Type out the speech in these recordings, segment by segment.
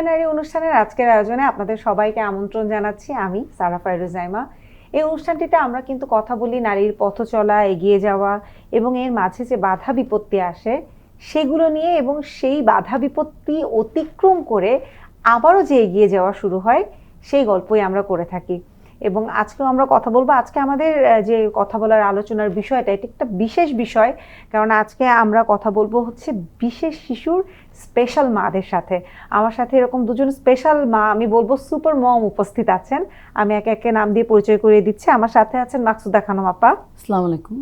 অসহায় নারী অনুষ্ঠানের আজকের আয়োজনে আপনাদের সবাইকে আমন্ত্রণ জানাচ্ছি আমি সারা ফায়রুজাইমা। এই অনুষ্ঠানটিতে আমরা কিন্তু কথা বলি নারীর পথ চলা, এগিয়ে যাওয়া এবং এর মাঝে যে বাধা বিপত্তি আসে সেগুলো নিয়ে, এবং সেই বাধা বিপত্তি অতিক্রম করে আবারও যে এগিয়ে যাওয়া শুরু হয় সেই গল্পই আমরা করে থাকি। এবং আজকেও আমরা কথা বলবো। আজকে আমাদের যে কথা বলার আলোচনার বিষয়টা, এটা একটা বিশেষ বিষয়, কারণ আজকে আমরা কথা বলবো হচ্ছে বিশেষ শিশুর স্পেশাল মাদের সাথে। আমার সাথে এরকম দুজন স্পেশাল মা, আমি বলবো সুপার মম উপস্থিত আছেন। আমি একে একে নাম দিয়ে পরিচয় করিয়ে দিচ্ছি। আমার সাথে আছেন মাকসুদা খানম আপা, আসসালামু আলাইকুম,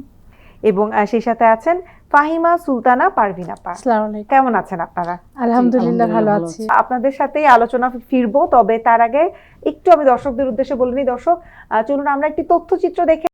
এবং সেই সাথে আছেন ফাহিমা সুলতানা পারভিন আপা। আসসালামু আলাইকুম। কেমন আছেন আপনারা? আলহামদুলিল্লাহ ভালো আছি। আপনাদের সাথেই আলোচনা ফিরবো, তবে তার আগে একটু আমি দর্শকদের উদ্দেশ্যে বলে নিই। দর্শক, চলুন আমরা একটি তথ্যচিত্র দেখে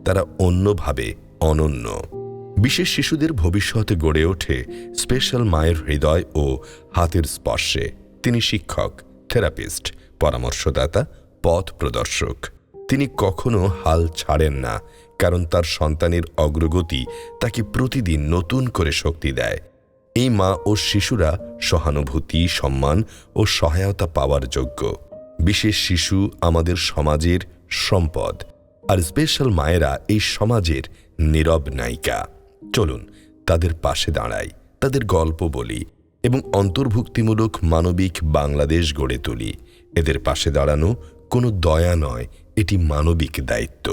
তারা অন্যভাবে অনন্য। বিশেষ শিশুদের ভবিষ্যৎ গড়ে ওঠে স্পেশাল মায়ের হৃদয় ও হাতের স্পর্শে। তিনি শিক্ষক, থেরাপিস্ট, পরামর্শদাতা, পথ প্রদর্শক। তিনি কখনো হাল ছাড়েন না, কারণ তার সন্তানের অগ্রগতি তাকে প্রতিদিন নতুন করে শক্তি দেয়। এই মা ও শিশুরা সহানুভূতি, সম্মান ও সহায়তা পাওয়ার যোগ্য। বিশেষ শিশু আমাদের সমাজের সম্পদ, আর স্পেশাল মায়েরা এই সমাজের নীরব নায়িকা। চলুন তাদের পাশে দাঁড়াই, তাদের গল্প বলি এবং অন্তর্ভুক্তিমূলক মানবিক বাংলাদেশ গড়ে তুলি। এদের পাশে দাঁড়ানো কোনো দয়া নয়, এটি মানবিক দায়িত্ব।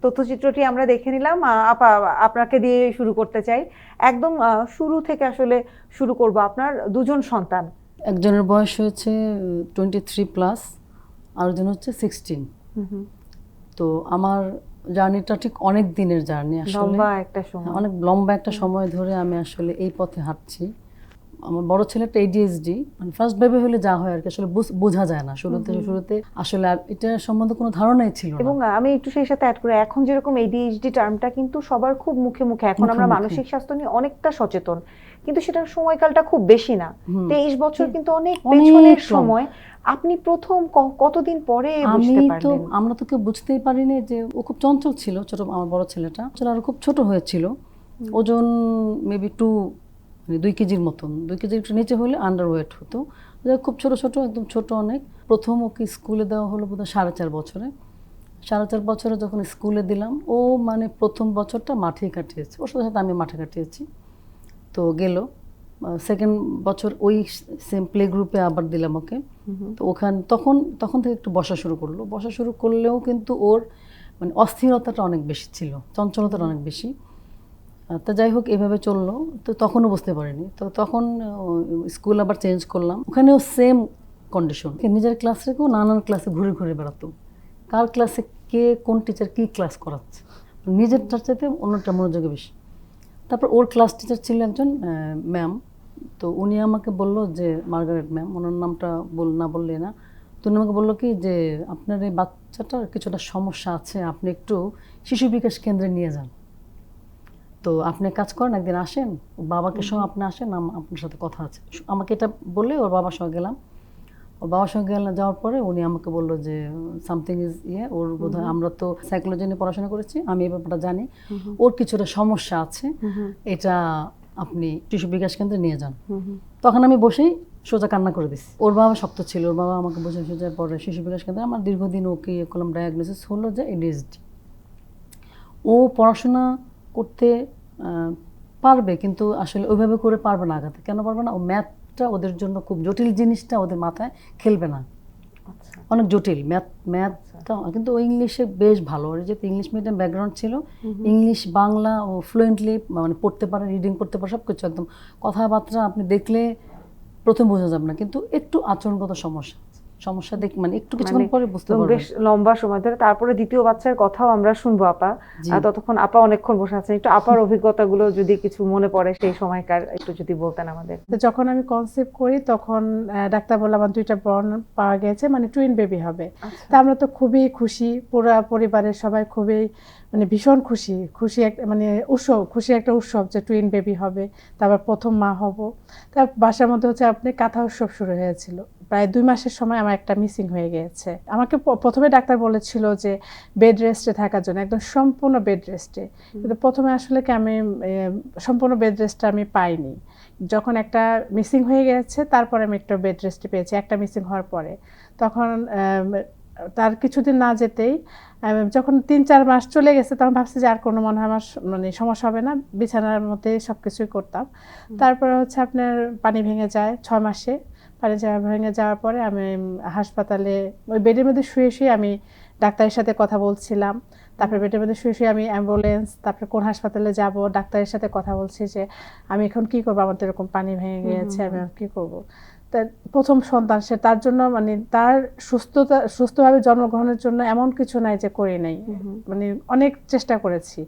তথ্যচিত্রটি আমরা দেখে নিলাম। আপা, আপনাকে দিয়ে শুরু করতে চাই। একদম শুরু থেকে আসলে শুরু করব। আপনার দুজন সন্তান, একজনের বয়স হয়েছে 23+, আরেকজন হচ্ছে 16। তো আমার জার্নিটা ঠিক অনেক দিনের জার্নি, আসলে লম্বা একটা সময়, অনেক লম্বা একটা সময় ধরে আমি আসলে এই পথে হাঁটছি। আমার বড় ছেলেটা ADHD, মানে ফার্স্ট বেবি হলে যা হয় আর কি, আসলে বোঝা যায় না শুরুতে আসলে, আর এটা সম্বন্ধে কোনো ধারণাই ছিল না। এবং আমি একটু সেই সাথে অ্যাড করি, এখন যেরকম ADHD টার্মটা কিন্তু সবার খুব মুখে মুখে, এখন আমরা মানসিক স্বাস্থ্য নিয়ে অনেকটা সচেতন, কিন্তু সেটার সময়কালটা খুব বেশি না। 23 বছর কিন্তু অনেক পেছনের সময়। আপনি প্রথম কতদিন পরে বুঝতে পারলেন? আমরা তো কেউ বুঝতেই পারিনি যে ও খুব চঞ্চল ছিল। ছোট আমার বড় ছেলেটা আর খুব ছোট হয়েছিল, ওজন মেবি 2 কেজির মতন, 2 কেজির একটু নিচে হলে আন্ডারওয়েট হতো। খুব ছোট একদম ছোট অনেক। প্রথম ওকে স্কুলে দেওয়া হলো বোধহয় 4.5 বছরে। 4.5 বছরে যখন স্কুলে দিলাম, ও মানে প্রথম বছরটা মাঠেই কাটিয়েছে, ওর সাথে সাথে আমি মাঠে কাটিয়েছি। তো গেল সেকেন্ড বছর ওই সেম প্লে গ্রুপে আবার দিলাম ওকে। তো তখন থেকে একটু বসা শুরু করলেও কিন্তু ওর মানে অস্থিরতাটা অনেক বেশি ছিল, চঞ্চলতাটা অনেক বেশি। তা যাই হোক, এভাবে চললো। তো তখনও বুঝতে পারিনি। তো তখন স্কুল আবার চেঞ্জ করলাম, ওখানেও সেম কন্ডিশন। নিজের ক্লাস রেখেও নানান ক্লাসে ঘুরে ঘুরে বেড়াতো, কার ক্লাসে কে কোন টিচার কী ক্লাস করাচ্ছে, নিজেরটার চাইতে অন্যটা মনোযোগে বেশি। তারপর ওর ক্লাস টিচার ছিল একজন ম্যাম। তো উনি আমাকে বললো যে, মার্গারেট ম্যাম, ওনার নামটা না বললে না। তো উনি আমাকে বললো কি যে, আপনার এই বাচ্চাটার কিছুটা সমস্যা আছে, আপনি একটু শিশু বিকাশ কেন্দ্রে নিয়ে যান। তো আপনি কাজ করেন, একদিন আসেন, বাবাকে সঙ্গে আপনি আসেন, আপনার সাথে কথা আছে। আমাকে এটা বললে ওর বাবার সঙ্গে গেলাম। ওর বাবার সঙ্গে যাওয়ার পরে উনি আমাকে বললো যে সামথিং ইজ ওর বোধহয়, আমরা তো সাইকোলজি নিয়ে পড়াশোনা করেছি, আমি এই ব্যাপারটা জানি, ওর কিছুটা সমস্যা আছে, এটা আপনি শিশু বিকাশ কেন্দ্রে নিয়ে যান। তখন আমি বসেই সোজা কান্না করে দিছি। ওর বাবা শক্ত ছিল, ওর বাবা আমাকে বসে সোজা পরে শিশু বিকাশ কেন্দ্রে আমার দীর্ঘদিন ওকে কলম ডায়াগনোসিস হলো যে ADHD। ও পড়াশোনা করতে পারবে, কিন্তু আসলে ওইভাবে করে পারবে না আগাতে। কেন পারবে না? ও ম্যাথটা ওদের জন্য খুব জটিল জিনিসটা ওদের মাথায় খেলবে না, অনেক জটিল ম্যাথটা। কিন্তু ও ইংলিশে বেশ ভালো, ওর যেহেতু ইংলিশ মিডিয়াম ব্যাকগ্রাউন্ড ছিল, ইংলিশ বাংলা ও ফ্লুয়েন্টলি মানে পড়তে পারে, রিডিং করতে পারে, সব কিছু একদম। কথাবার্তা আপনি দেখলে প্রথম বোঝা যাবে না, কিন্তু একটু আচরণগত সমস্যা মানে একটু কিছুক্ষণ পরে বুঝতে পারবেন। বেশ লম্বা সময় ধরে। তারপরে দ্বিতীয় বাচ্চার কথাও আমরা শুনবো আপা। ততক্ষণ আপা অনেকক্ষণ বসে আছেন, একটু আপার অভিজ্ঞতাগুলো যদি কিছু মনে পড়ে সেই সময়কার একটু যদি বলতেন আমাদের। তো যখন আমি কনসেপ্ট করি তখন ডাক্তার বলল আমার 2টা বর্ণ পাওয়া গেছে, মানে টুইন বেবি হবে। তা আমরা তো খুবই খুশি, পুরো পরিবারের সবাই খুবই মানে ভীষণ খুশি মানে খুশি একটা উৎসব যে টুইন বেবি হবে, তারপর প্রথম মা হব। তার বাসার মধ্যে হচ্ছে আপনি কাঁথা উৎসব শুরু হয়েছিল। প্রায় 2 মাসের সময় আমার একটা মিসিং হয়ে গিয়েছে। আমাকে প্রথমে ডাক্তার বলেছিল যে বেড রেস্টে থাকার জন্য, একদম সম্পূর্ণ বেড রেস্টে। কিন্তু প্রথমে আসলে কি আমি সম্পূর্ণ বেড রেস্টটা আমি পাইনি। যখন একটা মিসিং হয়ে গেছে তারপরে আমি একটা বেড রেস্টে পেয়েছি, একটা মিসিং হওয়ার পরে। তখন তার কিছুদিন না যেতেই যখন 3-4 মাস চলে গেছে তখন ভাবছি যে আর কোনো মনে হয় আমার মানে সমস্যা হবে না, বিছানার মধ্যে সব কিছুই করতাম। তারপরে হচ্ছে আপনার পানি ভেঙে যায় 6 মাসে। পানি ভেঙে যাওয়ার পরে আমি হাসপাতালে ওই বেডের মধ্যে শুয়ে আমি ডাক্তারের সাথে কথা বলছিলাম। তারপরে বেডের মধ্যে শুয়ে আমি অ্যাম্বুলেন্স, তারপরে কোন হাসপাতালে যাব, ডাক্তারের সাথে কথা বলছি যে আমি এখন কি করবো, আমার তো এরকম পানি ভেঙে গিয়েছে, আমি কি করব। তার প্রথম সন্তান, সে তার জন্য মানে তার সুস্থভাবে জন্মগ্রহণের জন্য এমন কিছু নাই যে করি নাই, মানে অনেক চেষ্টা করেছি।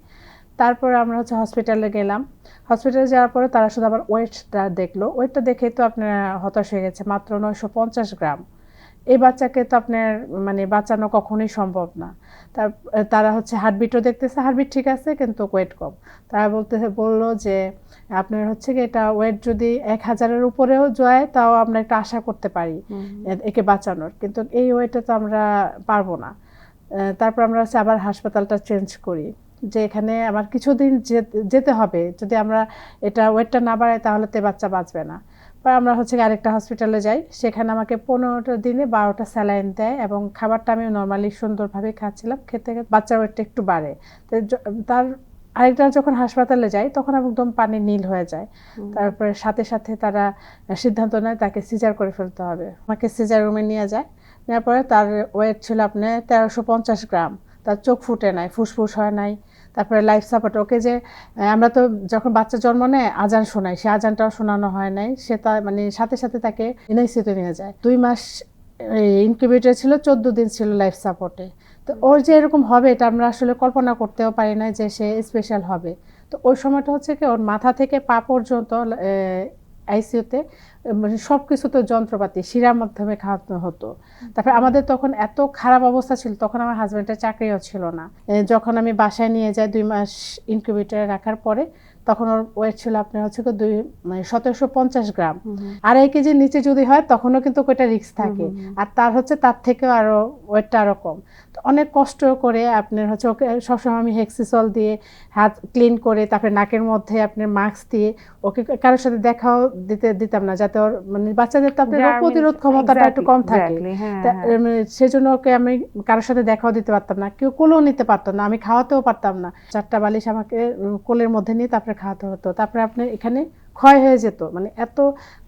তারপরে আমরা হচ্ছে হসপিটালে গেলাম। হসপিটালে যাওয়ার পরে তারা শুধু আবার ওয়েটটা দেখলো। ওয়েটটা দেখে তো আপনার হতাশ হয়ে গেছে, মাত্র 950 গ্রাম। এই বাচ্চাকে তো আপনার মানে বাঁচানো কখনোই সম্ভব না। তারা হচ্ছে হার্টবিটও দেখতেছে, হার্টবিট ঠিক আছে কিন্তু ওয়েট কম। তারা বললো যে আপনার হচ্ছে কি এটা ওয়েট যদি 1000-এর উপরেও যায় তাও আমরা একটা আশা করতে পারি একে বাঁচানোর, কিন্তু এই ওয়েটে তো আমরা পারবো না। তারপর আমরা হচ্ছে আবার হাসপাতালটা চেঞ্জ করি, যে এখানে আমার কিছুদিন যেতে হবে, যদি আমরা এটা ওয়েটটা না বাড়াই তাহলে তো বাচ্চা বাঁচবে না। পর আমরা হচ্ছে আরেকটা হসপিটালে যাই, সেখানে আমাকে 15টা দিনে 12টা স্যালাইন দেয় এবং খাবারটা আমি নর্মালি সুন্দরভাবে খাচ্ছিলাম, খেতে খেতে বাচ্চার ওয়েটটা একটু বাড়ে। তার আরেকটা যখন হাসপাতালে যাই তখন একদম পানি নীল হয়ে যায়। তারপরে সাথে সাথে তারা সিদ্ধান্ত নেয় তাকে সিজার করে ফেলতে হবে। আমাকে সিজার রুমে নিয়ে যায়, নেওয়ার পরে তার ওয়েট ছিল আপনার 1350 গ্রাম। তার চোখ ফুটে নাই, ফুসফুস হয় নাই। তারপরে লাইফ সাপোর্ট, ওকে যে আমরা তো যখন বাচ্চা জন্ম নেয় আজান শোনাই, সে আজানটাও শোনানো হয় নাই। সে মানে সাথে সাথে তাকে এনআইসিউতে নিয়ে যায়। 2 মাস ইনকিউবেটর ছিল, 14 দিন ছিল লাইফ সাপোর্টে। তো ওর যে এরকম হবে এটা আমরা আসলে কল্পনা করতেও পারি না যে সে স্পেশাল হবে। তো ওই সময়টা হচ্ছে কি ওর মাথা থেকে পা পর্যন্ত আইসিইউতে মানে সব কিছু তো যন্ত্রপাতি শিরার মাধ্যমে খাওয়ানো হতো। তারপরে আমাদের তখন এত খারাপ অবস্থা ছিল, তখন আমার হাজব্যান্ডের চাকরিও ছিল না। যখন আমি বাসায় নিয়ে যাই 2 মাস ইনকিউবেটরে রাখার পরে, তখন ওর ওয়েট ছিল আপনার হচ্ছে 1750 গ্রাম। 2.5 কেজির নিচে যদি হয় তখনও কিন্তু ওইটা রিস্ক থাকে, আর তার হচ্ছে তার থেকেও আরো ওয়েটটা আরো কম। তো অনেক কষ্ট করে আপনার হচ্ছে ওকে সবসময় আমি হেক্সিসল দিয়ে হাত ক্লিন করে, তারপরে নাকের মধ্যে আপনার মাস্ক দিয়ে ওকে কারোর সাথে দেখাও দিতাম না, যাতে ওর মানে বাচ্চাদের তো আপনার রোগ প্রতিরোধ ক্ষমতাটা একটু কম থাকে। সেজন্য ওকে আমি কারোর সাথে দেখাও দিতে পারতাম না, কেউ কোলেও নিতে পারতো না, আমি খাওয়াতেও পারতাম না। 4টা বালিশ আমাকে কোলের মধ্যে নিয়ে তারপরে খাওয়াতে হতো। তারপরে আপনার এখানে ক্ষয় হয়ে যেত, মানে এত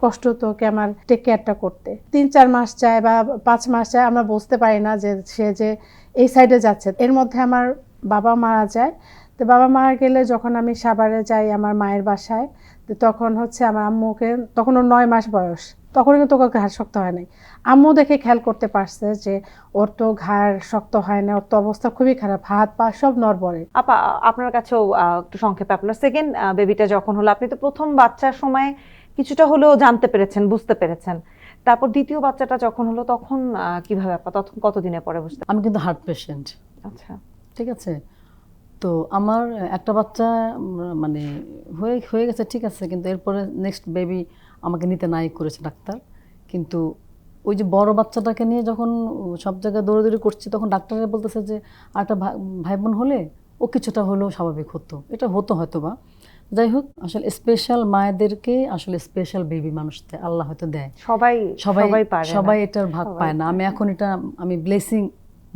কষ্ট হতো ওকে আমার টেক কেয়ারটা করতে। 3-4 মাস যায় বা 5 মাস যায়, আমরা বুঝতে পারি না যে সে যে এই সাইডে যাচ্ছে। এর মধ্যে আমার বাবা মারা যায়। তো বাবা মারা গেলে যখন আমি সাভারে যাই আমার মায়ের বাসায়, তো তখন হচ্ছে আমার আম্মুকে, তখন ওর 9 মাস বয়স, তখন কিন্তু ওকে ঘাড় শক্ত হয় নাই। আম্মু দেখে খেয়াল করতে পারছে যে ওর তো ঘাড় শক্ত হয় না, ওর তো অবস্থা খুবই খারাপ, হাত পা সব নড়বড়ে। আপা আপনার কাছেও একটু সংক্ষেপে, আপনার সেকেন্ড বেবিটা যখন হলো, আপনি তো প্রথম বাচ্চার সময় কিছুটা হলেও জানতে পেরেছেন, বুঝতে পেরেছেন, তারপর দ্বিতীয় বাচ্চাটা যখন হলো তখন কিভাবে আপা, তখন কতদিনের পরে বুঝতে? আমি কিন্তু হার্ট পেশেন্ট। আচ্ছা, ঠিক আছে। তো আমার একটা বাচ্চা মানে হয়ে গেছে, ঠিক আছে, কিন্তু এরপরে নেক্সট বেবি আমাকে নিতে নাই করেছে ডাক্তার। কিন্তু ওই যে বড় বাচ্চাটাকে নিয়ে যখন সব জায়গায় দৌড়াদৌড়ি করছি, তখন ডাক্তাররা বলতেছে যে আরেকটা ভাই বোন হলে ও কিছুটা হলেও স্বাভাবিক হতো, এটা হতো হয়তো বা। যাই হোক, আসলে স্পেশাল মায়েদেরকে আসলে স্পেশাল বেবি মানুষ দেয়, আল্লাহ হয়তো দেয়। সবাই সবাই পারে না। সবাই এটার ভাগ সবাই পায় না। আমি এখন এটা আমি ব্লেসিং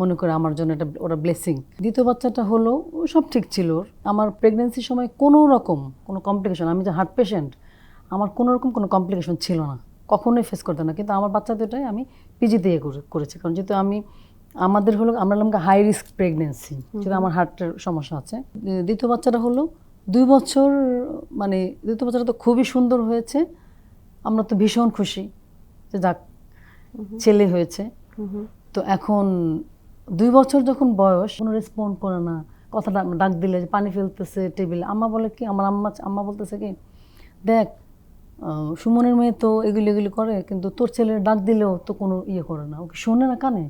মনে করি, আমার জন্য এটা ওরা ব্লেসিং। দ্বিতীয় বাচ্চাটা হলো সব ঠিক ছিল ওর। আমার প্রেগনেন্সির সময় কোনো রকম কোনো কমপ্লিকেশন, আমি যে হার্ট পেশেন্ট, আমার কোনো রকম কোনো কমপ্লিকেশন ছিল না, কখনোই ফেস করতাম না। কিন্তু আমার বাচ্চা দুটাই আমি পিজিতে করেছি, কারণ যেহেতু আমাদের হলো আমরা হলাম হাই রিস্ক প্রেগনেন্সি, যেহেতু আমার হার্টের সমস্যা আছে। দ্বিতীয় বাচ্চাটা হলো 2 বছর, মানে দ্বিতীয় বাচ্চাটা তো খুবই সুন্দর হয়েছে। আমরা তো ভীষণ খুশি যে যাক ছেলে হয়েছে। তো এখন 2 বছর যখন বয়স, কোনো রেসপন্ড করে না, কথাটা ডাক দিলে যে পানি ফেলতেছে টেবিলে, আম্মা বলে কি, আমার আম্মা বলতেছে কি, দেখ সুমনের মেয়ে তো এগুলি করে, কিন্তু তোর ছেলের ডাক দিলেও তো কোনো ইয়ে করে না, ওকে শোনে না কানে,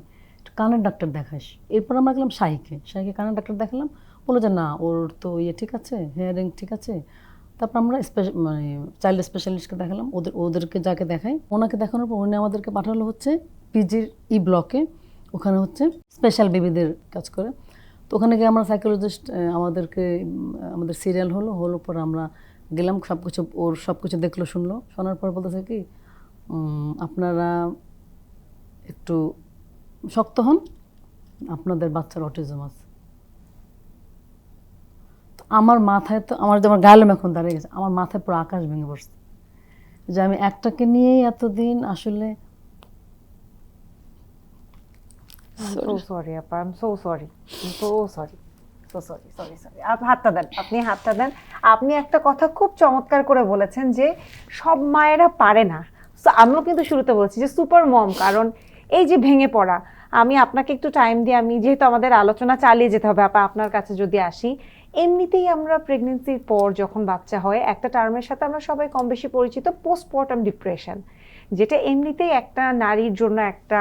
কানের ডাক্তার দেখাস। এরপর আমরা গেলাম শাহিকে কানের ডাক্তার দেখালাম, বললো যে না, ওর তো ইয়ে ঠিক আছে, হেয়ারিং ঠিক আছে। তারপর আমরা মানে চাইল্ড স্পেশালিস্টকে দেখালাম, ওদেরকে যাকে দেখাই, ওনাকে দেখানোর পর উনি আমাদেরকে পাঠালো হচ্ছে পিজির ব্লকে, ওখানে হচ্ছে স্পেশাল বেবিদের কাজ করে। তো ওখানে গিয়ে আমরা সাইকোলজিস্ট আমাদের সিরিয়াল হলো পর আমরা গেলাম, সব কিছু দেখলো, শোনার পর বলতেছে কি, আপনারা একটু শক্ত হন, আপনাদের বাচ্চার অটিজম আছে। আমার মাথায় তো আমার গায়েলম এখন দাঁড়িয়ে গেছে, আমার মাথায় পুরো আকাশ ভেঙে পড়ছে যে আমি একটাকে নিয়েই এতদিন আসলে সরি আপা, I am so sorry, sorry. আপনি হাতটা দেন। আপনি একটা কথা খুব চমৎকার করে বলেছেন যে সব মায়েরা পারে না। আমিও কিন্তু শুরুতে বলছি যে সুপার মম, কারণ এই যে ভেঙে পড়া, আমি আপনাকে একটু টাইম দিয়ে, আমি যেহেতু আমাদের আলোচনা চালিয়ে যেতে হবে আপা, আপনার কাছে যদি আসি, এমনিতেই আমরা প্রেগনেন্সির পর যখন বাচ্চা হয়, একটা টার্মের সাথে আমরা সবাই কম বেশি পরিচিত, পোস্টমর্টম ডিপ্রেশন, যেটা এমনিতেই একটা নারীর জন্য, একটা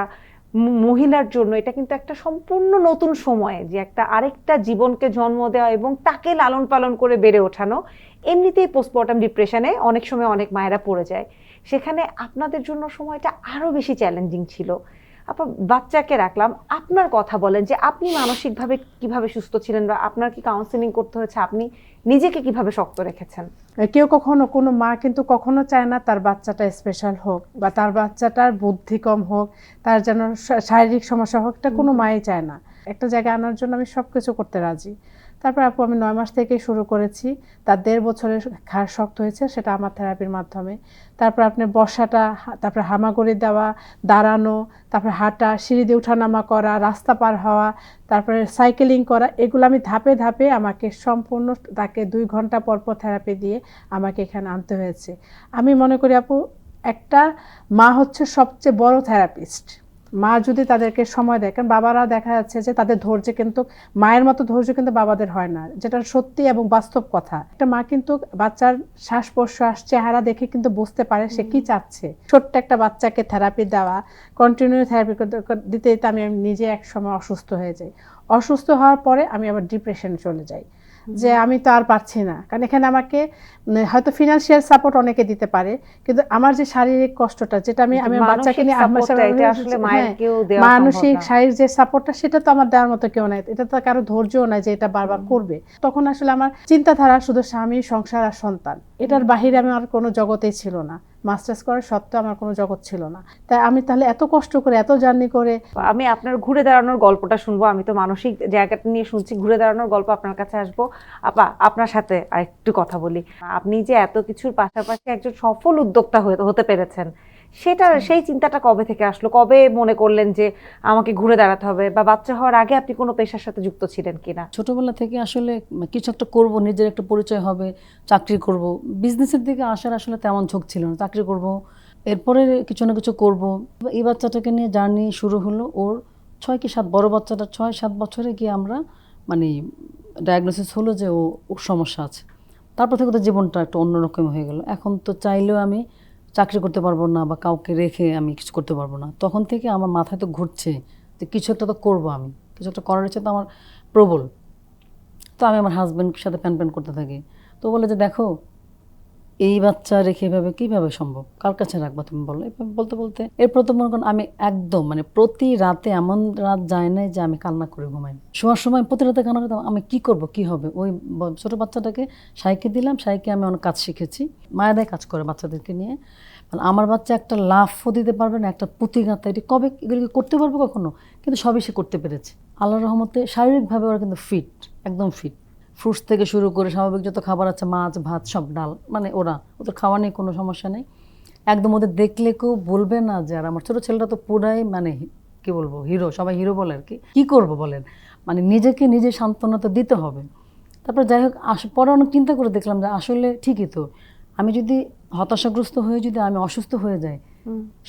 মহিলার জন্য এটা কিন্তু একটা সম্পূর্ণ নতুন সময়, যে একটা আরেকটা জীবনকে জন্ম দেওয়া এবং তাকে লালন পালন করে বেড়ে ওঠানো, এমনিতেই পোস্টমর্টম ডিপ্রেশনে অনেক সময় অনেক মায়েরা পড়ে যায়। সেখানে আপনাদের জন্য সময়টা আরো বেশি চ্যালেঞ্জিং ছিল। আপা, বাচ্চাকে রাখলাম, আপনার কথা বলেন যে আপনি মানসিকভাবে কিভাবে সুস্থ ছিলেন, বা আপনার কি কাউন্সেলিং করতে হয়েছে, আপনি নিজেকে কিভাবে শক্ত রেখেছেন? কেউ কখনো, কোনো মা কিন্তু কখনো চায় না তার বাচ্চাটা স্পেশাল হোক, বা তার বাচ্চাটার বুদ্ধি কম হোক, তার যেন শারীরিক সমস্যা হোক, এটা কোনো মাই চায় না। একটা জায়গায় আনার জন্য আমি সব কিছু করতে রাজি। তারপর আপু আমি 9 মাস থেকেই শুরু করেছি, তার 1.5 বছরের ঘাড় শক্ত হয়েছে, সেটা আমার থেরাপির মাধ্যমে। তারপর আপনি বসাটা, তারপর হামাগুড়ি দেওয়া, দাঁড়ানো, তারপর হাঁটা, সিঁড়ি দিয়ে ওঠানামা করা, রাস্তা পার হওয়া, তারপরে সাইকেলিং করা, এগুলো আমি ধাপে ধাপে, আমাকে সম্পূর্ণ তাকে 2 ঘন্টা পর পর থেরাপি দিয়ে আমাকে এখানে আনতে হয়েছে। আমি মনে করি আপু, একটা মা হচ্ছে সবচেয়ে বড় থেরাপিস্ট। মা যদি তাদেরকে সময় দেয়, কারণ বাবারা দেখা যাচ্ছে যে তাদের ধৈর্য কিন্তু মায়ের মতো ধৈর্য কিন্তু বাবাদের হয় না, যেটা সত্যি এবং বাস্তব কথা। একটা মা কিন্তু বাচ্চার শ্বাস প্রশ্বাস, চেহারা দেখে কিন্তু বুঝতে পারে সে কি চাচ্ছে। ছোট্ট একটা বাচ্চাকে থেরাপি দেওয়া, কন্টিনিউ থেরাপি দিতে দিতে আমি নিজে এক সময় অসুস্থ হয়ে যাই। অসুস্থ হওয়ার পরে আমি আবার ডিপ্রেশনে চলে যাই, যে আমি তো আর পারছি না। কারণ এখানে আমাকে হয়তো ফিনান্সিয়াল সাপোর্ট অনেকে দিতে পারে, কিন্তু আমার যে শারীরিক কষ্টটা, যেটা আমি বাচ্চাকে নিয়ে মানসিক শারীরিক যে সাপোর্টটা, সেটা তো আমার দেওয়ার মতো কেউ নাই, এটা তো কারো ধৈর্যও নাই যে এটা বারবার করবে। তখন আসলে আমার চিন্তাধারা শুধু স্বামী, সংসার আর সন্তান, এটার বাহিরে আমি আর কোনো জগতেই ছিল না। মাস্টার্স করার সত্ত্বেও আমার কোনো জগৎ ছিল না। তাই আমি তাহলে এত কষ্ট করে, এত জার্নি করে, আমি আপনার ঘুরে দাঁড়ানোর গল্পটা শুনবো। আমি তো মানসিক জায়গাটা নিয়ে শুনছি, ঘুরে দাঁড়ানোর গল্প আপনার কাছে আসবো। আপা, আপনার সাথে আরেকটু কথা বলি। আপনি যে এত কিছুর পাশাপাশি একজন সফল উদ্যোক্তা হতে পেরেছেন, সেই চিন্তাটা কবে থেকে আসলো? কবে মনে করলেন যে আমাকে ঘুরে দাঁড়াতে হবে? বা বাচ্চা হওয়ার আগে আপনি কোনো পেশার সাথে যুক্ত ছিলেন কিনা? ছোটবেলা থেকে আসলে কিছু একটা করব, নিজের একটা পরিচয় হবে, চাকরি করব, বিজনেসের দিকে আসার আসলে তেমন ঝোঁক ছিল না। চাকরি করব, এরপরে কিছু না কিছু করব। এই বাচ্চাটাকে নিয়ে জার্নি শুরু হলো। ওর 6 কি 7, বড় বাচ্চাটা 6-7 বছরে গিয়ে আমরা মানে ডায়াগনোসিস হলো যে ওর সমস্যা আছে। তারপর থেকে তো জীবনটা একটু অন্যরকম হয়ে গেল। এখন তো চাইলেও আমি চাকরি করতে পারবো না, বা কাউকে রেখে আমি কিছু করতে পারবো না। তখন থেকে আমার মাথায় তো ঘুরছে যে কিছু একটা তো করবো, আমি কিছু একটা করার ইচ্ছে তো আমার প্রবল। তো আমি আমার হাজব্যান্ডের সাথে প্যান করতে থাকি। তো বলে যে দেখো, এই বাচ্চা রেখে এভাবে কিভাবে সম্ভব, কার কাছে রাখবা তুমি বলো। এভাবে বলতে বলতে এরপর তো মনে করেন আমি একদম মানে প্রতি রাতে এমন রাত যায় নাই যে আমি কান্না করে ঘুমাই। শোয়ার সময় প্রতি রাতে কান্না করতাম, আমি কি করব কি হবে। ওই ছোট বাচ্চাটাকে সাইকে দিলাম, সাইকে আমি অনেক কাজ শিখেছি, মায়েরাই কাজ করে বাচ্চাদেরকে নিয়ে। মানে আমার বাচ্চা একটা লাফও দিতে পারবে না, একটা পুঁতি গাঁথা, এটি কবে এগুলো করতে পারবো কখনো, কিন্তু সবই সে করতে পেরেছে আল্লাহর রহমতে। শারীরিকভাবে ওরা কিন্তু ফিট, একদম ফিট। ফ্রুটস থেকে শুরু করে স্বাভাবিক যত খাবার আছে, মাছ ভাত সব ডাল, মানে ওদের খাওয়া নিয়ে কোনো সমস্যা নেই একদম। ওদের দেখলে কেউ বলবে না যে, আর আমার ছোটো ছেলেটা তো পুরাই মানে কি বলবো হিরো, সবাই হিরো বলে আর কি। কী করবো বলেন, মানে নিজেকে নিজে সান্ত্বনা তো দিতে হবে। তারপর যাই হোক পরে অনেক চিন্তা করে দেখলাম যে আসলে ঠিকই তো, আমি যদি হতাশাগ্রস্ত হয়ে যদি আমি অসুস্থ হয়ে যাই,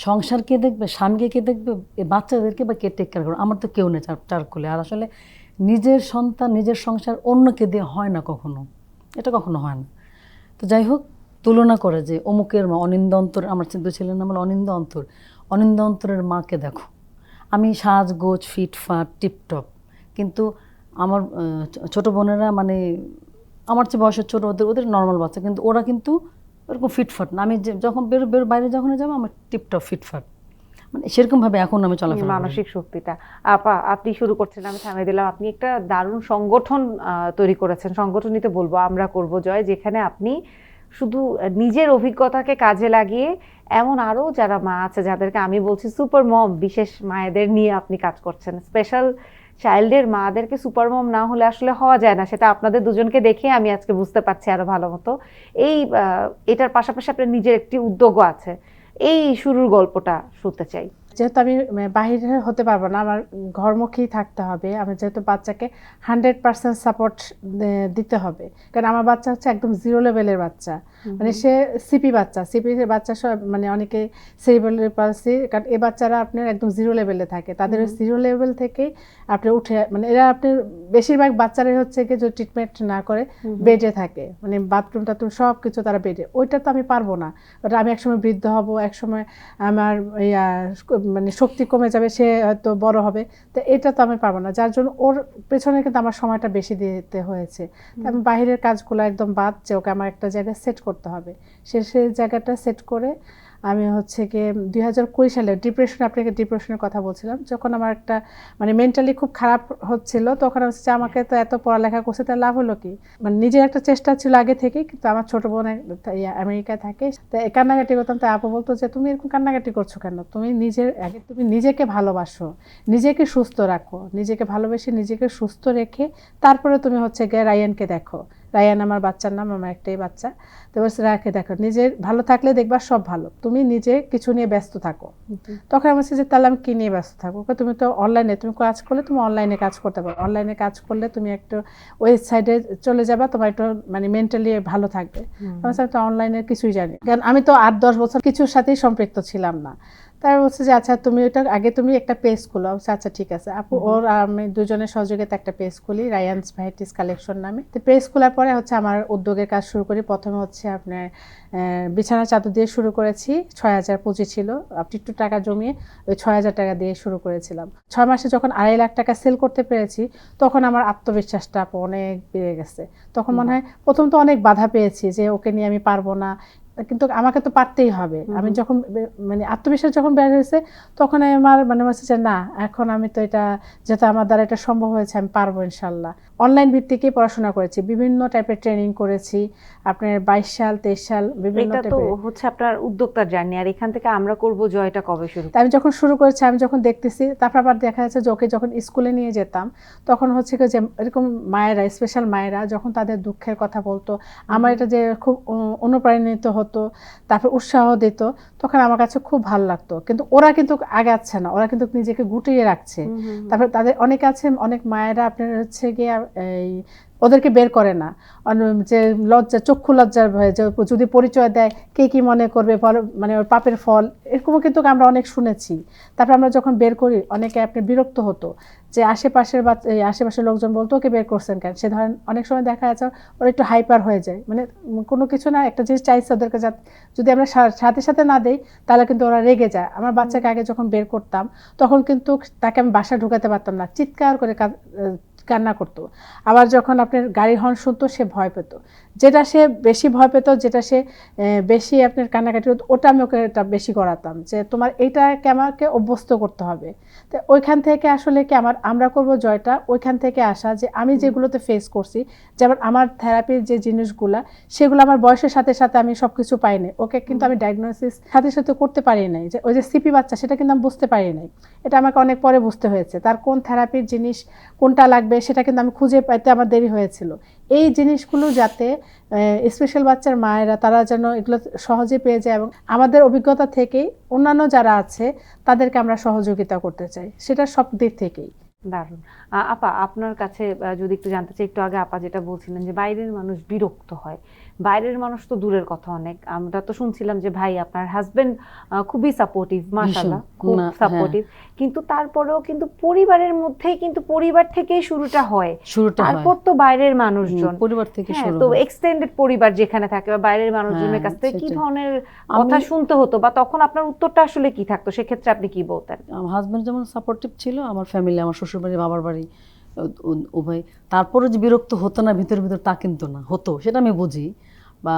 সংসার কে দেখবে, স্বামীকে কে দেখবে, এই বাচ্চাদেরকে বা কে টেক কেয়ার করবে, আমার তো কেউ নেই চার কোলে। আর আসলে নিজের সন্তান নিজের সংসার অন্যকে দিয়ে হয় না কখনো, এটা কখনো হয় না। তো যাই হোক, তুলনা করে যে অমুকের মা অনিন্দ অন্তর, আমার চিন্তা ছিলেন আমার অনিন্দ অন্তর, অনিন্দ অন্তরের মাকে দেখো, আমি সাজগোজ ফিটফাট টিপটপ, কিন্তু আমার ছোট বোনেরা মানে আমার চেয়ে বয়সের ছোটো, ওদের নর্মাল বাচ্চা, কিন্তু ওরা কিন্তু ওরকম ফিটফাট না। আমি যখন বাইরে যখন যাবো আমার টিপটপ ফিটফাট, মানে সেরকমভাবে এখন আমি চলাফেরা করি। মানসিক শক্তিটা আপা আপনি শুরু করছেন, আমি থামিয়ে দিলাম। আপনি একটা দারুণ সংগঠন তৈরি করেছেন, সংগঠনই তো বলবো, আমরা করব জয়, যেখানে আপনি শুধু নিজের অভিজ্ঞতাকে কাজে লাগিয়ে এমন আরও যারা মা আছে, যাদেরকে আমি বলছি সুপার মম, বিশেষ মায়েদের নিয়ে আপনি কাজ করছেন। স্পেশাল চাইল্ডের মাদেরকে সুপার মম না হলে আসলে হওয়া যায় না, সেটা আপনাদের দুজনকে দেখে আমি আজকে বুঝতে পারছি আরো ভালো মতো। এটার পাশাপাশি আপনার নিজের একটি উদ্যোগও আছে, এই শুরুর গল্পটা শুনতে চাই। যেহেতু আমি বাহিরে হতে পারবো না, আমার ঘরমুখী থাকতে হবে, আমি যেহেতু বাচ্চাকে 100% সাপোর্ট দিতে হবে, কারণ আমার বাচ্চা হচ্ছে একদম জিরো লেভেলের বাচ্চা, মানে সে সিপি বাচ্চা সব, মানে অনেকে সেরিব্রাল পালসি, কারণ এই বাচ্চারা আপনার একদম জিরো লেভেলে থাকে, তাদের জিরো লেভেল থেকেই আপনি উঠে, মানে এরা আপনার বেশিরভাগ বাচ্চারাই হচ্ছে কি যে ট্রিটমেন্ট না করে বেডে থাকে, মানে বাথরুম টাথরুম সব কিছু তারা বেডে। ওইটা তো আমি পারবো না, ওটা আমি একসময় বৃদ্ধ হব, একসময় আমার মানে শক্তি কমে যাবে, সে হয়তো বড় হবে, তো এটা তো আমি পারবো না, যার জন্য ওর পেছনে কিন্তু আমার সময়টা বেশি দিতে হয়েছে। আমি বাইরের কাজগুলো একদম বাদ, যে ওকে আমার একটা জায়গায় সেট করতে হবে, সেই জায়গাটা সেট করে আমি হচ্ছে গিয়ে 2020 সালে আপনাকে ডিপ্রেশনের কথা বলছিলাম, যখন আমার একটা মানে মেন্টালি খুব খারাপ হচ্ছিল, তখন হচ্ছে আমাকে তো এত পড়ালেখা করছে, তার লাভ হলো কি, মানে নিজের একটা চেষ্টা ছিল আগে থেকেই, কিন্তু আমার ছোট বোন আমেরিকায় থাকে, তো কান্নাকাটি করতাম, তাই আপু বলতো যে তুমি এরকম কান্নাকাটি করছো কেন, তুমি নিজেকে ভালোবাসো, নিজেকে সুস্থ রাখো, নিজেকে ভালোবেসে নিজেকে সুস্থ রেখে তারপরে তুমি হচ্ছে গিয়ে রায়ানকে দেখো। রায়ান আমার বাচ্চার নাম, আমার একটাই বাচ্চা, তো বলছে রাখে দেখো, নিজের ভালো থাকলে দেখবা সব ভালো, তুমি নিজে কিছু নিয়ে ব্যস্ত থাকো। তখন আমি বলছি যে তাহলে আমি কি নিয়ে ব্যস্ত থাকবো, তুমি তো অনলাইনে তুমি কাজ করলে, তুমি অনলাইনে কাজ করতে পারো, অনলাইনে কাজ করলে তুমি একটু ওয়েবসাইটে চলে যাবা, তোমার একটু মানে মেন্টালি ভালো থাকবে। আমি তো অনলাইনের কিছুই জানি, কারণ আমি তো 8-10 বছর কিছুর সাথেই সম্পৃক্ত ছিলাম না। তাই বলছে যে আচ্ছা তুমি ওটা আগে তুমি একটা পেজ খুলো। আচ্ছা ঠিক আছে আপু, ওর আমি দুজনের সহযোগিতা একটা পেজ খুলি, রায়ানস ভ্যারাইটিস কালেকশন নামে। তো পেজ খোলার পরে হচ্ছে আমার উদ্যোগের কাজ শুরু করি। প্রথমে হচ্ছে আপনার বিছানা চাদর দিয়ে শুরু করেছি, 6,000 পুঁজি ছিল, আপনি একটু টাকা জমিয়ে ওই 6,000 টাকা দিয়ে শুরু করেছিলাম। 6 মাসে যখন 2.5 লাখ টাকা সেল করতে পেরেছি, তখন আমার আত্মবিশ্বাসটা অনেক বেড়ে গেছে। তখন মনে হয় প্রথম তো অনেক বাধা পেয়েছি যে ওকে নিয়ে আমি পারবো না, কিন্তু আমাকে তো পারতেই হবে। আমি যখন মানে আত্মবিশ্বাস যখন বের হয়েছে, তখন আমার মানে হচ্ছে যে না, এখন আমি তো এটা যেহেতু আমার দ্বারা এটা সম্ভব হয়েছে, আমি পারবো ইনশাল্লাহ। অনলাইন ভিত্তিকে পড়াশোনা করেছি, বিভিন্ন টাইপের ট্রেনিং করেছি, আপনার 22 সাল 23 সাল বিভিন্ন এটা তো হচ্ছে আপনার উদ্যোক্তার জার্নি। আর এখান থেকে আমরা করব জয়টা কবে শুরু? আমি যখন শুরু করেছি, আমি যখন দেখতেছি, তারপর আবার দেখা যাচ্ছে যে ওকে যখন স্কুলে নিয়ে যেতাম, তখন হচ্ছে যে এরকম মায়েরা, স্পেশাল মায়েরা যখন তাদের দুঃখের কথা বলতো, আমার এটা যে খুব অনুপ্রাণিত হতো, তারপর উৎসাহ দিত, তখন আমার কাছে খুব ভালো লাগতো। কিন্তু ওরা কিন্তু আগাচ্ছে না, ওরা কিন্তু নিজেকে গুটিয়ে রাখছে। তারপর তাদের অনেক আছে, অনেক মায়েরা আপনার হচ্ছে গিয়ে এই ওদেরকে বের করে না, যে লজ্জা, চক্ষু লজ্জার ভয়ে, যে যদি পরিচয় দেয় কে কি মনে করবে, মানে ওর পাপের ফল, এরকমও কিন্তু আমরা অনেক শুনেছি। তারপর আমরা যখন বের করি, অনেকে আপনি বিরক্ত হতো যে আশেপাশের লোকজন বলতো ওকে বের করছেন কেন। সে ধরেন অনেক সময় দেখা যাচ্ছে ওরা একটু হাইপার হয়ে যায়, মানে কোনো কিছু না, একটা জিনিস চাইছে ওদেরকে, যদি আমরা সাথে সাথে না দেই তাহলে কিন্তু ওরা রেগে যায়। আমার বাচ্চাকে আগে যখন বের করতাম, তখন কিন্তু তাকে আমি বাসা ঢুকাতে পারতাম না, চিৎকার করে কান্না করতো। আবার যখন আপনি আপনার গাড়ি হর্ন শুনতো সে ভয় পেত, যেটা সে বেশি ভয় পেত, যেটা সে বেশি আপনার কান্নাকাটি করতো, ওটা আমি ওকে এটা বেশি করাতাম যে তোমার এইটাকে আমাকে অভ্যস্ত করতে হবে। তো ওইখান থেকে আসলে কি আমরা করব জয়টা ওইখান থেকে আসা, যে আমি যেগুলোতে ফেস করছি, যেমন আমার থেরাপির যে জিনিসগুলা সেগুলো আমার বয়সের সাথে সাথে আমি সব কিছু পাই নাই, ওকে কিন্তু আমি ডায়াগনোসিস সাথে সাথে করতে পারি নাই, যে ওই যে সিপি বাচ্চা সেটা কিন্তু আমি বুঝতে পারি নাই, এটা আমাকে অনেক পরে বুঝতে হয়েছে। তার কোন থেরাপির জিনিস কোনটা লাগবে সেটা কিন্তু আমি খুঁজে পাইতে আমার দেরি হয়েছিল। এই জিনিসগুলো যাতে স্পেশাল বাচ্চার মায়েরা তারা যেন এগুলো সহজে পেয়ে যায়, এবং আমাদের অভিজ্ঞতা থেকেই অন্যান্য যারা আছে তাদেরকে আমরা সহযোগিতা করতে চাই, সেটা সব দিক থেকেই। দারুণ। আপা, আপনার কাছে যদি একটু জানতে চাই, একটু আগে আপা যেটা বলছিলেন যে বাইরের মানুষ বিরক্ত হয়, বাইরের মানুষ তো দূরের কথা, অনেক আমরা তো শুনছিলাম যে ভাই আপনার হাজবেন্ড খুবই সাপোর্টিভ, মাশাআল্লাহ খুব সাপোর্টিভ, কিন্তু তারপরেও কিন্তু পরিবারের মধ্যেই কিন্তু পরিবার থেকেই শুরুটা হয়, তারপর তো বাইরের মানুষজন, পরিবার থেকে শুরু তো হয়। এক্সটেন্ডেড পরিবার যেখানে থাকে বা বাইরের মানুষজনের কাছ থেকে কি ধরনের কথা শুনতে হতো, বা তখন আপনার উত্তরটা আসলে কি থাকতো, সেক্ষেত্রে আপনি কি বলতেন? আমার হাজবেন্ড যেমন সাপোর্টিভ ছিল, আমার ফ্যামিলি, আমার শ্বশুর বাড়ি, বাবার বাড়ি, উভয়। তারপরে যে বিরক্ত হতো না ভিতর ভিতর তা কিন্তু না, হতো, সেটা আমি বুঝি। বা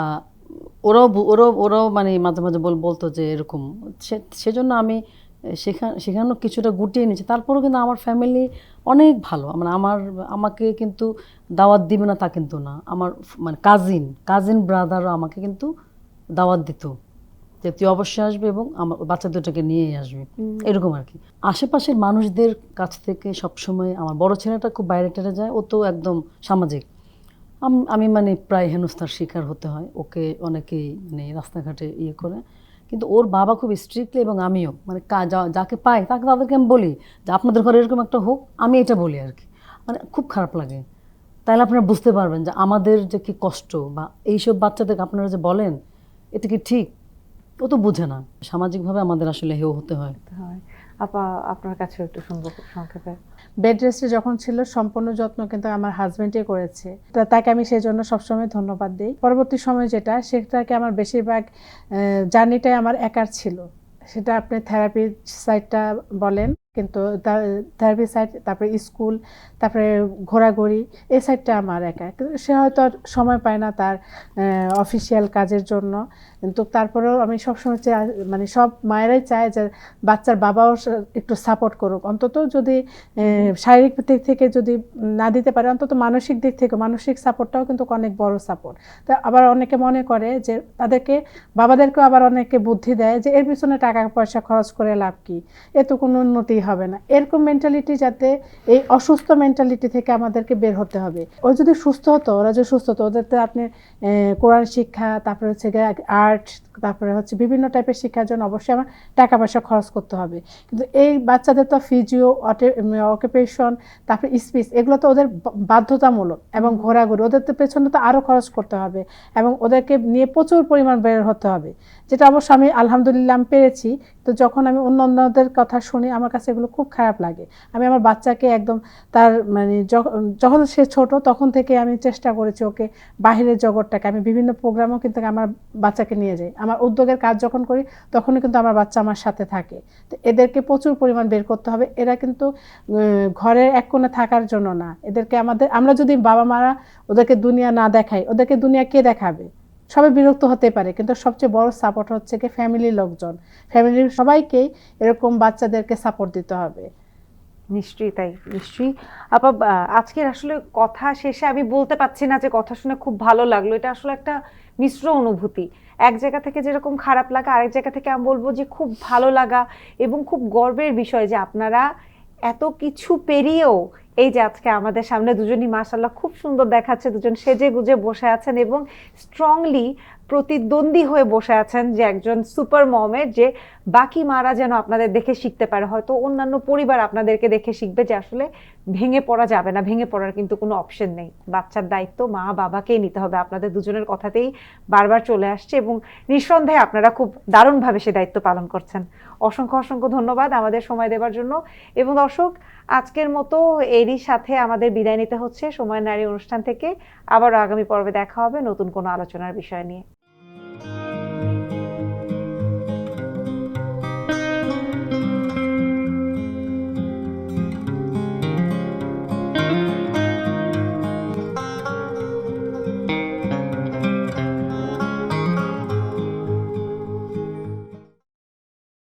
ওরাও মানে মাঝে মাঝে বলতো যে এরকম, সেজন্য আমি সেখানেও কিছুটা গুটিয়ে নিয়েছি। তারপরেও কিন্তু আমার ফ্যামিলি অনেক ভালো, মানে আমাকে কিন্তু দাওয়াত দিবে না তা কিন্তু না। আমার মানে কাজিন ব্রাদারও আমাকে কিন্তু দাওয়াত দিত যে তুই অবশ্যই আসবে এবং আমার বাচ্চা দুটোকে নিয়েই আসবে, এরকম আর কি। আশেপাশের মানুষদের কাছ থেকে সবসময়, আমার বড় ছেলেটা খুব বাইরে টেরে যায়, ও তো একদম সামাজিক, আমি মানে প্রায় হেনস্থার শিকার হতে হয়, ওকে অনেকেই মানে রাস্তাঘাটে ইয়ে করে। কিন্তু ওর বাবা খুব স্ট্রিক্টলি, এবং আমিও মানে যাকে পাই তাদেরকে আমি বলি যে আপনাদের ঘরে এরকম একটা হোক, আমি এটা বলি আর কি। মানে খুব খারাপ লাগে। তাহলে আপনারা বুঝতে পারবেন যে আমাদের যে কি কষ্ট, বা এইসব বাচ্চাদেরকে আপনারা যে বলেন এটা কি ঠিক, ও তো বুঝে না। সামাজিকভাবে আমাদের আসলে হেয় হতে হয়। আপা, আপনার কাছে একটু শুনবো খুব সংক্ষেপে। বেড রেস্টে যখন ছিল সম্পূর্ণ যত্ন কিন্তু আমার হাজবেন্ডই করেছে, তাকে আমি সেই জন্য সবসময় ধন্যবাদ দিই। পরবর্তী সময় সেটাকে আমার বেশিরভাগ জার্নিটাই আমার একার ছিল, সেটা আপনি থেরাপির সাইডটা বলেন, কিন্তু থেরাপি সাইড, তারপরে স্কুল, তারপরে ঘোরাঘুরি, এই সাইডটা আমার একা। কিন্তু সে হয়তো আর সময় পায় না তার অফিসিয়াল কাজের জন্য, কিন্তু তারপরেও আমি সবসময় চাই, মানে সব মায়েরাই চায় যে বাচ্চার বাবাও একটু সাপোর্ট করুক, অন্তত যদি শারীরিক দিক থেকে যদি না দিতে পারে, অন্তত মানসিক দিক থেকে, মানসিক সাপোর্টটাও কিন্তু অনেক বড় সাপোর্ট। তো আবার অনেকে মনে করে যে বাবাদেরকেও আবার অনেকে বুদ্ধি দেয় যে এর পিছনে টাকা পয়সা খরচ করে লাভ কি, এ তো কোনো উন্নতি হবে না, এরকম মেন্টালিটি, যাতে এই অসুস্থ মেন্টালিটি থেকে আমাদেরকে বের হতে হবে। ও যদি সুস্থ হতো, ওরা যদি সুস্থ হতো, ওদের তো আপনি কোরআন শিক্ষা, তারপরে হচ্ছে আর্ট, তারপরে হচ্ছে বিভিন্ন টাইপের শিক্ষার জন্য অবশ্যই আমার টাকা পয়সা খরচ করতে হবে। কিন্তু এই বাচ্চাদের তো ফিজিও, অকুপেশন, তারপরে স্পিচ, এগুলো তো ওদের বাধ্যতামূলক, এবং ঘোরাঘুরি, ওদের তো পেছনে তো আরও খরচ করতে হবে, এবং ওদেরকে নিয়ে প্রচুর পরিমাণ বের হতে হবে, যেটা অবশ্য আমি আলহামদুলিল্লাহ আমি পেরেছি। তো যখন আমি অন্যদের কথা শুনি আমার কাছে এগুলো খুব খারাপ লাগে। আমি আমার বাচ্চাকে একদম তার মানে যখন সে ছোট তখন থেকে আমি চেষ্টা করেছি ওকে বাহিরের জগৎটাকে, আমি বিভিন্ন প্রোগ্রামও কিন্তু আমার বাচ্চাকে নিয়ে যাই, আমার উদ্যোগের কাজ যখন করি তখনই কিন্তু আমার বাচ্চা আমার সাথে থাকে। তো এদেরকে প্রচুর পরিমাণ বের করতে হবে, এরা কিন্তু ঘরের এক কোণে থাকার জন্য না, এদেরকে আমরা যদি বাবা মারা ওদেরকে দুনিয়া না দেখাই, ওদেরকে দুনিয়া কে দেখাবে? সবাই বিরক্ত হতে পারে, কিন্তু সবচেয়ে বড় সাপোর্ট হচ্ছে কি ফ্যামিলির লোকজন, ফ্যামিলির সবাইকেই এরকম বাচ্চাদেরকে সাপোর্ট দিতে হবে। নিশ্চয়ই তাই, নিশ্চয়ই। আপা, আজকের আসলে কথা শেষে আমি বলতে পারছি না যে কথা শুনে খুব ভালো লাগলো, এটা আসলে একটা মিশ্র অনুভূতি। এক জায়গা থেকে যেরকম খারাপ লাগা, আরেক জায়গা থেকে আমি বলবো যে খুব ভালো লাগা এবং খুব গর্বের বিষয় যে আপনারা এত কিছু পেরিয়েও এই যে আজকে আমাদের সামনে দুজনই মাশাআল্লাহ খুব সুন্দর দেখাচ্ছে, দুজন সেজে গুজে বসে আছেন এবং স্ট্রংলি প্রতিদ্বন্দ্বী হয়ে বসে আছেন, যে একজন সুপার মমের, যে বাকি মারা যেন আপনাদের দেখে শিখতে পারে, হয়তো অন্যান্য পরিবার আপনাদেরকে দেখে শিখবে যে আসলে ভেঙে পড়া যাবে না, ভেঙে পড়ার কিন্তু কোনো অপশন নেই, বাচ্চার দায়িত্ব মা বাবাকেই নিতে হবে। আপনাদের দুজনের কথাতেই বারবার চলে আসছে এবং নিঃসন্দেহে আপনারা খুব দারুণভাবে সে দায়িত্ব পালন করছেন। অসংখ্য অসংখ্য ধন্যবাদ আমাদের সময় দেওয়ার জন্য। এবং দর্শক, আজকের মতো এরই সাথে আমাদের বিদায় নিতে হচ্ছে সময় নারী অনুষ্ঠান থেকে। আবারও আগামী পর্বে দেখা হবে নতুন কোনো আলোচনার বিষয় নিয়ে।